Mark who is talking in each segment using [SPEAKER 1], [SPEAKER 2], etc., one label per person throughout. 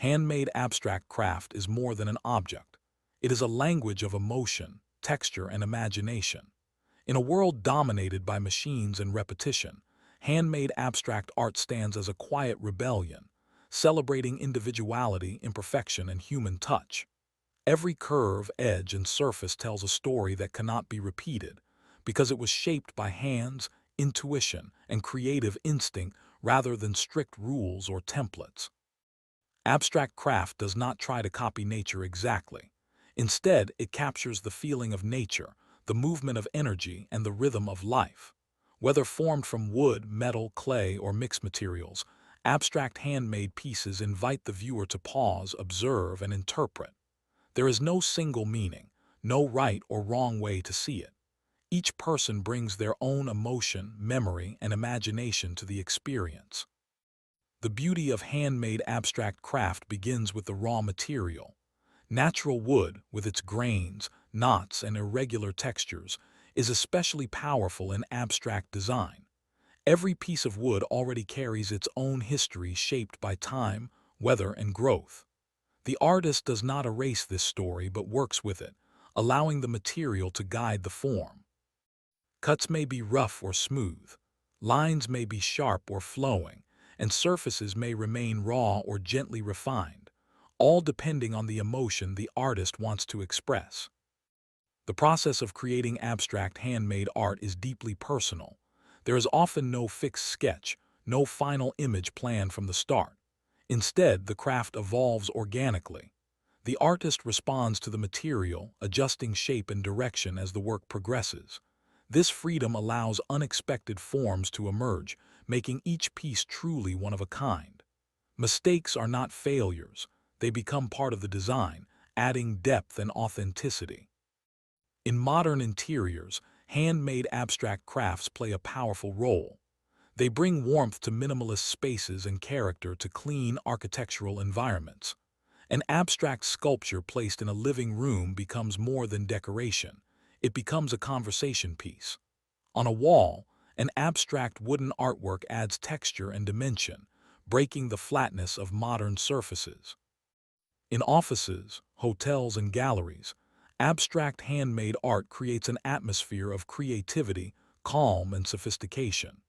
[SPEAKER 1] Handmade abstract craft is more than an object. It is a language of emotion, texture, and imagination. In a world dominated by machines and repetition, handmade abstract art stands as a quiet rebellion, celebrating individuality, imperfection, and human touch. Every curve, edge, and surface tells a story that cannot be repeated because it was shaped by hands, intuition, and creative instinct rather than strict rules or templates. Abstract craft does not try to copy nature exactly. Instead, it captures the feeling of nature, the movement of energy, and the rhythm of life. Whether formed from wood, metal, clay, or mixed materials, abstract handmade pieces invite the viewer to pause, observe, and interpret. There is no single meaning, no right or wrong way to see it. Each person brings their own emotion, memory, and imagination to the experience. The beauty of handmade abstract craft begins with the raw material. Natural wood, with its grains, knots, and irregular textures, is especially powerful in abstract design. Every piece of wood already carries its own history shaped by time, weather, and growth. The artist does not erase this story but works with it, allowing the material to guide the form. Cuts may be rough or smooth, lines may be sharp or flowing, and surfaces may remain raw or gently refined, all depending on the emotion the artist wants to express. The process of creating abstract handmade art is deeply personal. There is often no fixed sketch, no final image planned from the start. Instead, the craft evolves organically. The artist responds to the material, adjusting shape and direction as the work progresses. This freedom allows unexpected forms to emerge, making each piece truly one of a kind. Mistakes are not failures. They become part of the design, adding depth and authenticity. In modern interiors, handmade abstract crafts play a powerful role. They bring warmth to minimalist spaces and character to clean architectural environments. An abstract sculpture placed in a living room becomes more than decoration. It becomes a conversation piece. On a wall, an abstract wooden artwork adds texture and dimension, breaking the flatness of modern surfaces. In offices, hotels, and galleries, abstract handmade art creates an atmosphere of creativity, calm, and sophistication.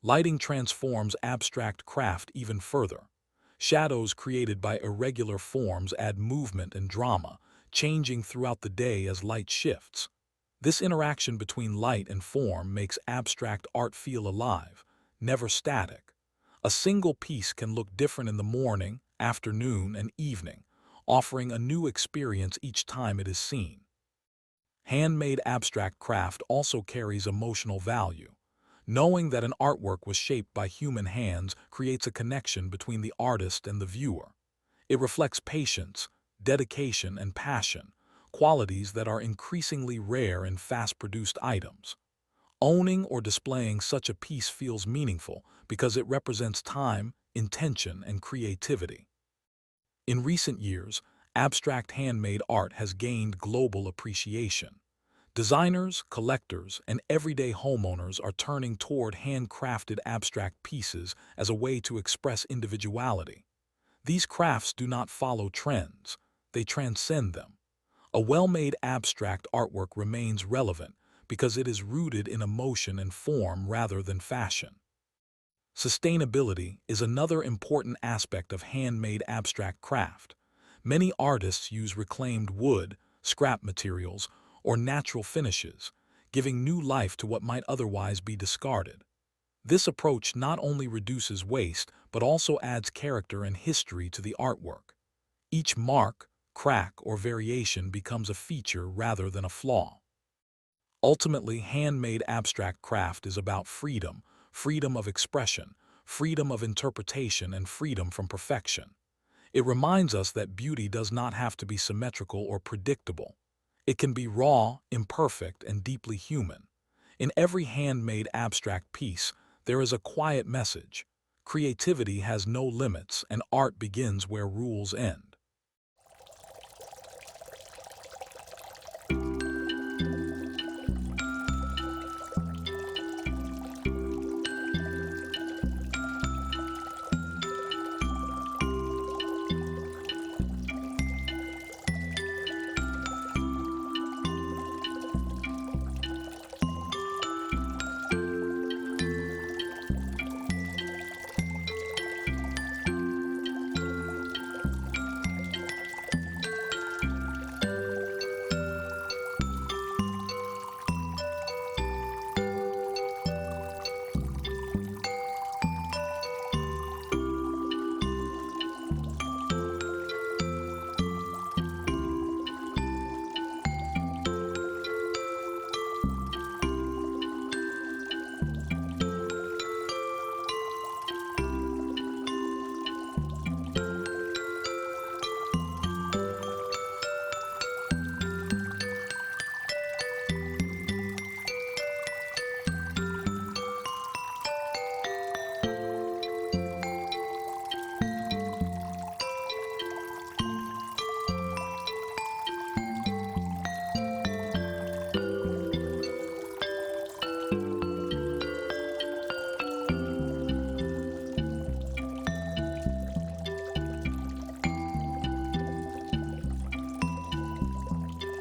[SPEAKER 1] Lighting transforms abstract craft even further. Shadows created by irregular forms add movement and drama, changing throughout the day as light shifts. This interaction between light and form makes abstract art feel alive, never static. A single piece can look different in the morning, afternoon, and evening, offering a new experience each time it is seen. Handmade abstract craft also carries emotional value. Knowing that an artwork was shaped by human hands creates a connection between the artist and the viewer. It reflects patience, dedication, and passion, qualities that are increasingly rare in fast-produced items. Owning or displaying such a piece feels meaningful because it represents time, intention, and creativity. In recent years, abstract handmade art has gained global appreciation. Designers, collectors, and everyday homeowners are turning toward handcrafted abstract pieces as a way to express individuality. These crafts do not follow trends, they transcend them. A well-made abstract artwork remains relevant because it is rooted in emotion and form rather than fashion. Sustainability is another important aspect of handmade abstract craft. Many artists use reclaimed wood, scrap materials, or natural finishes, giving new life to what might otherwise be discarded. This approach not only reduces waste, but also adds character and history to the artwork. Each mark, crack, or variation becomes a feature rather than a flaw. Ultimately, handmade abstract craft is about freedom, freedom of expression, freedom of interpretation, and freedom from perfection. It reminds us that beauty does not have to be symmetrical or predictable. It can be raw, imperfect, and deeply human. In every handmade abstract piece, there is a quiet message. Creativity has no limits, and art begins where rules end.